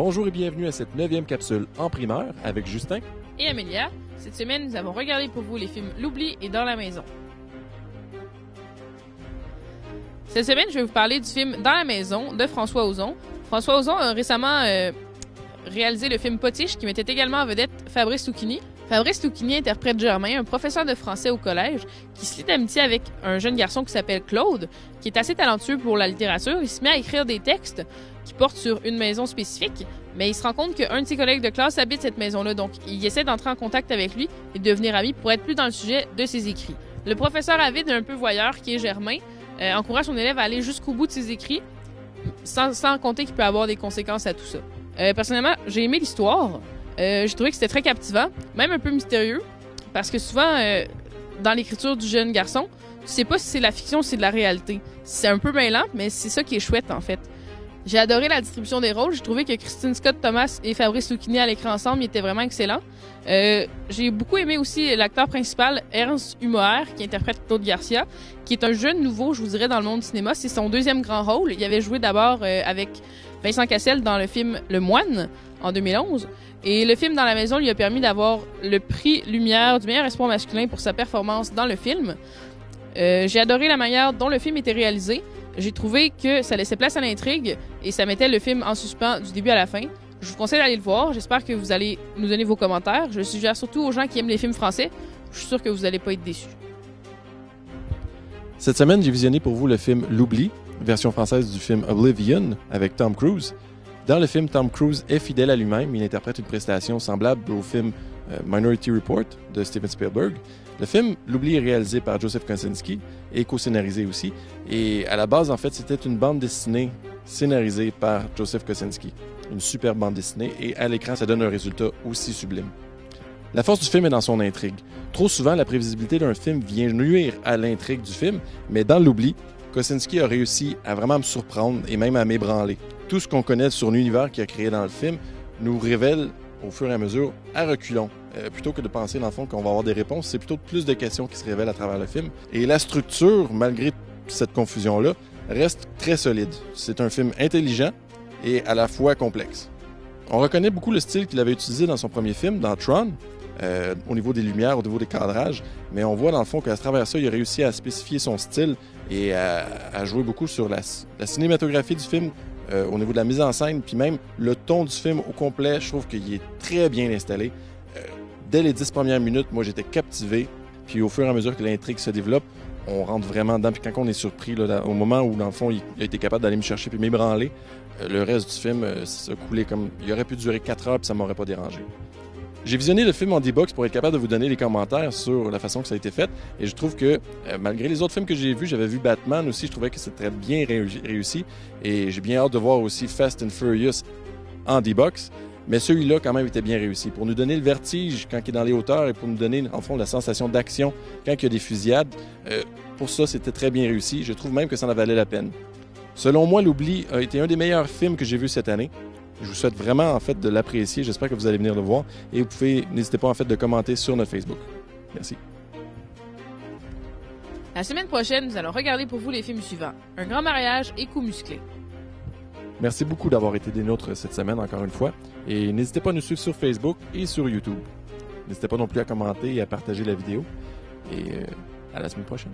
Bonjour et bienvenue à cette 9e capsule en primeur avec Justin et Amélia. Cette semaine, nous avons regardé pour vous les films L'Oubli et Dans la maison. Cette semaine, je vais vous parler du film Dans la maison de François Ozon. François Ozon a récemment réalisé le film Potiche qui mettait également en vedette Fabrice Lucchini. Fabrice Lucchini interprète Germain, un professeur de français au collège, qui se lie d'amitié avec un jeune garçon qui s'appelle Claude, qui est assez talentueux pour la littérature. Il se met à écrire des textes qui portent sur une maison spécifique, mais il se rend compte qu'un de ses collègues de classe habite cette maison-là, donc il essaie d'entrer en contact avec lui et de devenir ami pour être plus dans le sujet de ses écrits. Le professeur avide, un peu voyeur, qui est Germain, encourage son élève à aller jusqu'au bout de ses écrits, sans compter qu'il peut avoir des conséquences à tout ça. Personnellement, j'ai aimé l'histoire. J'ai trouvé que c'était très captivant, même un peu mystérieux, parce que souvent, dans l'écriture du jeune garçon, tu sais pas si c'est de la fiction ou si c'est de la réalité. C'est un peu mêlant, mais c'est ça qui est chouette, en fait. J'ai adoré la distribution des rôles. J'ai trouvé que Christine Scott Thomas et Fabrice Lucchini à l'écran ensemble, ils étaient vraiment excellents. J'ai beaucoup aimé aussi l'acteur principal, Ernst Humoer, qui interprète Claude Garcia, qui est un jeune nouveau, je vous dirais, dans le monde du cinéma. C'est son deuxième grand rôle. Il avait joué d'abord avec Vincent Cassel dans le film Le Moine, en 2011. Et le film Dans la maison lui a permis d'avoir le prix Lumière du meilleur espoir masculin pour sa performance dans le film. J'ai adoré la manière dont le film était réalisé. J'ai trouvé que ça laissait place à l'intrigue et ça mettait le film en suspens du début à la fin. Je vous conseille d'aller le voir. J'espère que vous allez nous donner vos commentaires. Je le suggère surtout aux gens qui aiment les films français. Je suis sûr que vous n'allez pas être déçus. Cette semaine, j'ai visionné pour vous le film L'Oubli, version française du film Oblivion avec Tom Cruise. Dans le film, Tom Cruise est fidèle à lui-même. Il interprète une prestation semblable au film Minority Report de Steven Spielberg. Le film L'Oubli est réalisé par Joseph Kosinski et co-scénarisé aussi. Et à la base, en fait, c'était une bande dessinée scénarisée par Joseph Kosinski. Une superbe bande dessinée et à l'écran, ça donne un résultat aussi sublime. La force du film est dans son intrigue. Trop souvent, la prévisibilité d'un film vient nuire à l'intrigue du film, mais dans L'Oubli, Kosinski a réussi à vraiment me surprendre et même à m'ébranler. Tout ce qu'on connaît sur l'univers qu'il a créé dans le film nous révèle au fur et à mesure à reculons. Plutôt que de penser dans le fond qu'on va avoir des réponses, c'est plutôt plus de questions qui se révèlent à travers le film. Et la structure, malgré cette confusion-là, reste très solide. C'est un film intelligent et à la fois complexe. On reconnaît beaucoup le style qu'il avait utilisé dans son premier film, dans Tron, au niveau des lumières, au niveau des cadrages, mais on voit dans le fond qu'à travers ça, il a réussi à spécifier son style et à jouer beaucoup sur la cinématographie du film, au niveau de la mise en scène, puis même le ton du film au complet, je trouve qu'il est très bien installé. Dès les 10 premières minutes, moi j'étais captivé, puis au fur et à mesure que l'intrigue se développe, on rentre vraiment dedans, puis quand on est surpris, là, au moment où dans le fond il a été capable d'aller me chercher puis m'ébranler, le reste du film s'est coulé comme... Il aurait pu durer 4 heures puis ça m'aurait pas dérangé. J'ai visionné le film en D-Box pour être capable de vous donner les commentaires sur la façon que ça a été fait. Et je trouve que, malgré les autres films que j'ai vus, j'avais vu Batman aussi, je trouvais que c'était très bien réussi. Et j'ai bien hâte de voir aussi Fast and Furious en D-Box. Mais celui-là, quand même, était bien réussi. Pour nous donner le vertige quand il est dans les hauteurs et pour nous donner, en fond, la sensation d'action quand il y a des fusillades, pour ça, c'était très bien réussi. Je trouve même que ça en valait la peine. Selon moi, L'Oubli a été un des meilleurs films que j'ai vus cette année. Je vous souhaite vraiment en fait de l'apprécier. J'espère que vous allez venir le voir. Et vous pouvez, n'hésitez pas en fait de commenter sur notre Facebook. Merci. La semaine prochaine, nous allons regarder pour vous les films suivants. Un grand mariage et Coups musclés. Merci beaucoup d'avoir été des nôtres cette semaine encore une fois. Et n'hésitez pas à nous suivre sur Facebook et sur YouTube. N'hésitez pas non plus à commenter et à partager la vidéo. Et à la semaine prochaine.